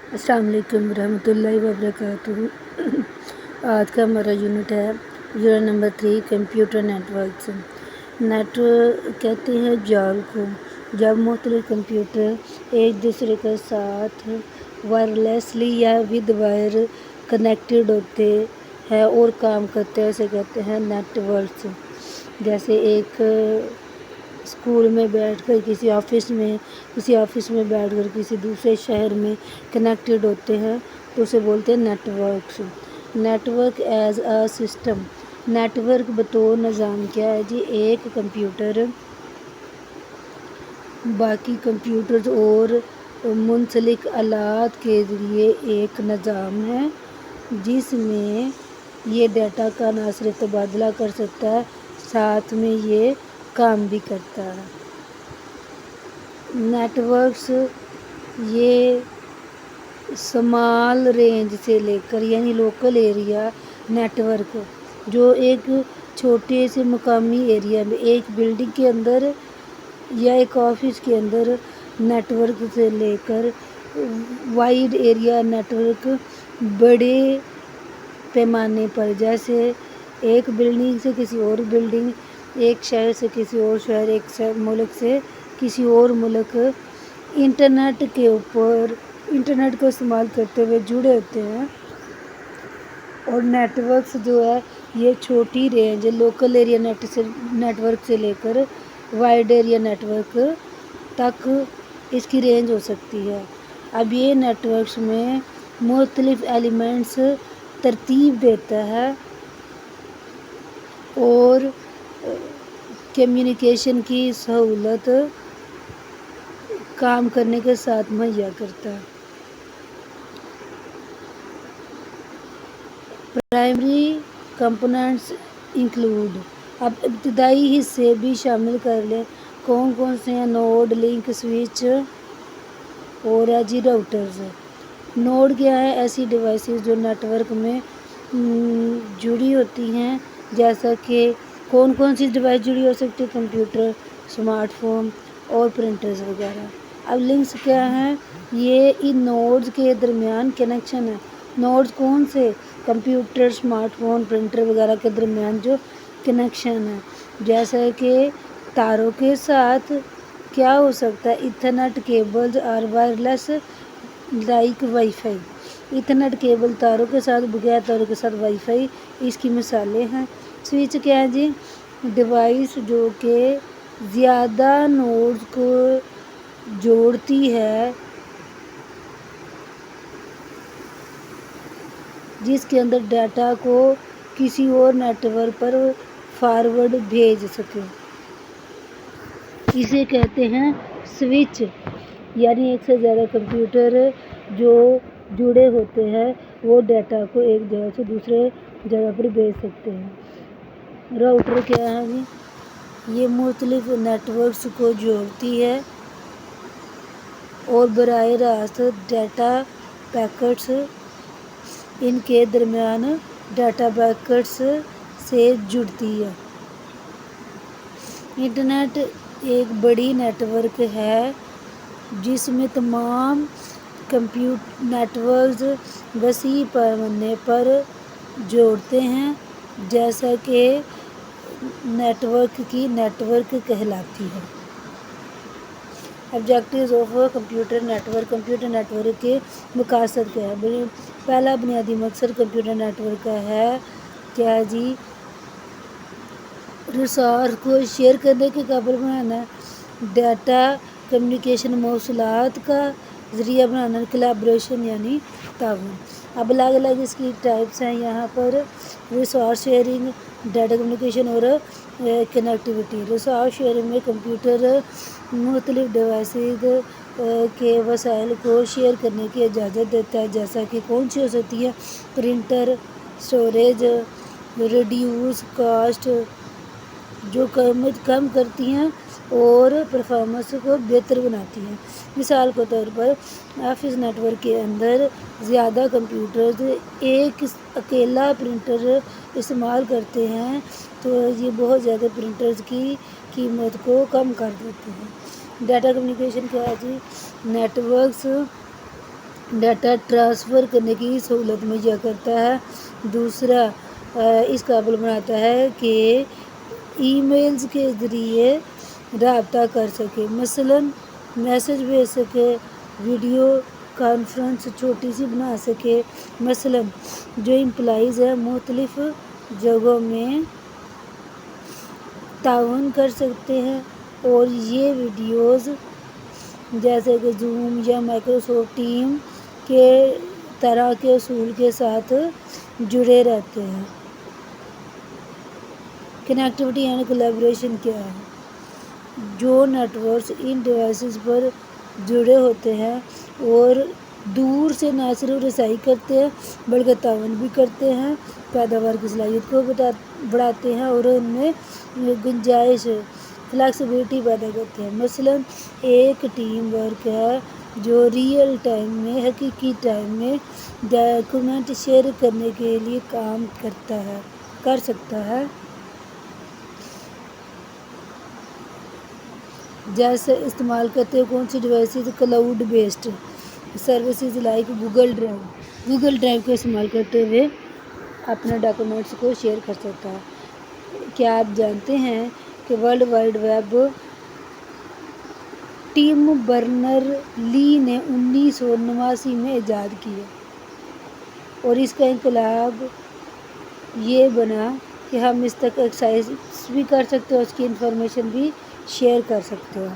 अस्सलाम वालेकुम रहमतुल्लाहि व बरकातुहू। आज का हमारा यूनिट है unit number 3 computer networks. Network कहते हैं जाल को, जब मुख्तलिफ कंप्यूटर एक दूसरे के साथ वायरलेसली या विद वायर कनेक्टेड होते हैं और काम करते हैं, उसे कहते हैं नेटवर्क्स। जैसे एक स्कूल में बैठकर किसी ऑफिस में बैठकर किसी दूसरे शहर में कनेक्टेड होते हैं तो उसे बोलते हैं networks. Network as a system, network बतौर निज़ाम क्या है जी? एक कंप्यूटर बाकी कंप्यूटर्स और मुंसलिक आलात के ज़रिए एक निज़ाम है जिसमें ये डाटा का ना सिर्फ तबादला कर सकता है, साथ में ये काम भी करता है। नेटवर्क्स ये स्मॉल रेंज से लेकर यानी लोकल एरिया नेटवर्क, जो एक छोटे से मुकामी एरिया में एक बिल्डिंग के अंदर या एक ऑफिस के अंदर नेटवर्क से लेकर वाइड एरिया नेटवर्क बड़े पैमाने पर, जैसे एक बिल्डिंग से किसी और बिल्डिंग, एक शहर से किसी और शहर, एक मुल्क से किसी और मुल्क इंटरनेट के ऊपर इंटरनेट को इस्तेमाल करते हुए जुड़े होते हैं। और नेटवर्क्स जो है ये छोटी रेंज लोकल एरिया नेटवर्क से लेकर वाइड एरिया नेटवर्क तक इसकी रेंज हो सकती है। अब ये नेटवर्क्स में मुख्तलिफ एलिमेंट्स तरतीब देता है और कम्युनिकेशन की सहूलत काम करने के साथ मुहैया करता है। प्राइमरी कंपोनेंट्स इंक्लूड, अब इब्तदाई हिस्से भी शामिल कर लें। कौन कौन से हैं? नोड, लिंक, स्विच और जी राउटर्स। नोड क्या है? ऐसी डिवाइसेस जो नेटवर्क में जुड़ी होती हैं, जैसा कि कौन कौन सी डिवाइस जुड़ी हो सकती है? कंप्यूटर, स्मार्टफोन और प्रिंटर्स वगैरह। अब लिंक्स क्या हैं? ये इन नोड्स के दरमियान कनेक्शन है। नोड्स कौन से? कंप्यूटर, स्मार्टफोन, प्रिंटर वगैरह के दरमियान जो कनेक्शन है, जैसा कि तारों के साथ क्या हो सकता है? इथरनेट केबल्स और wireless like wifi. Ethernet cable तारों के साथ, बगैर तारों के साथ वाईफाई, इसकी मिसालें हैं। स्विच क्या है जी? डिवाइस जो कि ज़्यादा नोड्स को जोड़ती है, जिसके अंदर डाटा को किसी और नेटवर्क पर फॉरवर्ड भेज सके, इसे कहते हैं स्विच। यानी एक से ज़्यादा कंप्यूटर जो जुड़े होते हैं वो डाटा को एक जगह से दूसरे जगह पर भेज सकते हैं। राउटर क्या है जी? ये मुख्तलिफ नेटवर्क्स को जोड़ती है और बराह रास्त डाटा पैकेट्स इनके दरमियान डाटा पैकेट्स से जुड़ती है। इंटरनेट एक बड़ी नेटवर्क है जिसमें तमाम कंप्यूटर नेटवर्क्स वसी पैमाने पर जोड़ते हैं, जैसा कि नेटवर्क की नेटवर्क कहलाती है। ऑब्जेक्टिव्स ऑफ कंप्यूटर नेटवर्क के मकासद क्या है? पहला बुनियादी मकसद कंप्यूटर नेटवर्क का है क्या जी? रिसोर्स को शेयर करने के काबिल बनाना, डाटा कम्युनिकेशन मौसूलात का ज़रिया बनाना, कोलैबोरेशन यानी ताउन। अब अलग अलग इसकी टाइप्स हैं यहाँ पर। रिसोर्स शेयरिंग, डाटा कम्युनिकेशन और कनेक्टिविटी। रिसोर्स शेयरिंग में कंप्यूटर मुख्तलिफ डिवाइसेस के वसाइल को शेयर करने की इजाज़त देता है, जैसा कि कौन सी हो सकती है? प्रिंटर, स्टोरेज, रिड्यूस कॉस्ट जो कीमत कम करती हैं और परफॉर्मेंस को बेहतर बनाती हैं। मिसाल के तौर पर ऑफिस नेटवर्क के अंदर ज़्यादा कंप्यूटर्स एक अकेला प्रिंटर इस्तेमाल करते हैं तो ये बहुत ज़्यादा प्रिंटर्स की कीमत को कम कर देते हैं। डाटा कम्युनिकेशन क्या है जी? नेटवर्क्स ڈاٹا ٹرانسفر کرنے کی سہولت مہیا کرتا ہے۔ دوسرا اس قابل بناتا ہے کہ ای میلز کے ذریعے رابطہ کر سکے، مثلاً میسج بھیج سکے، ویڈیو کانفرنس چھوٹی سی بنا سکے، مثلاً جو امپلائیز ہیں مختلف جگہوں میں تعاون کر سکتے ہیں اور یہ ویڈیوز جیسے کہ زوم یا مائکروسافٹ ٹیم کے طرح کے اصول کے ساتھ جڑے رہتے ہیں۔ کنیکٹیوٹی اینڈ کولیبریشن کیا ہے؟ جو نیٹ ورکس ان ڈیوائسز پر جڑے ہوتے ہیں اور دور سے نہ صرف رسائی کرتے ہیں بلکہ تعاون بھی کرتے ہیں، پیداوار کی صلاحیت کو بڑھاتے ہیں اور ان میں گنجائش فلیکسیبلٹی پیدا کرتے ہیں۔ مثلاً ایک ٹیم ورک ہے جو ریئل ٹائم میں حقیقی ٹائم میں ڈاکیومنٹ شیئر کرنے کے لیے کام کر سکتا ہے، جیسے استعمال کرتے ہوئے کون سی devices cloud based services like Google Drive کا استعمال کرتے ہوئے اپنے ڈاکیومنٹس کو شیئر کر سکتا ہے۔ کیا آپ جانتے ہیں کہ ورلڈ وائڈ ویب ٹم برنر-لی نے 1989 میں ایجاد کیا اور اس کا انقلاب یہ بنا کہ ہم اس تک ایکسیس بھی کر سکتے ہیں اور اس کی انفارمیشن بھی شیئر کر سکتے ہیں۔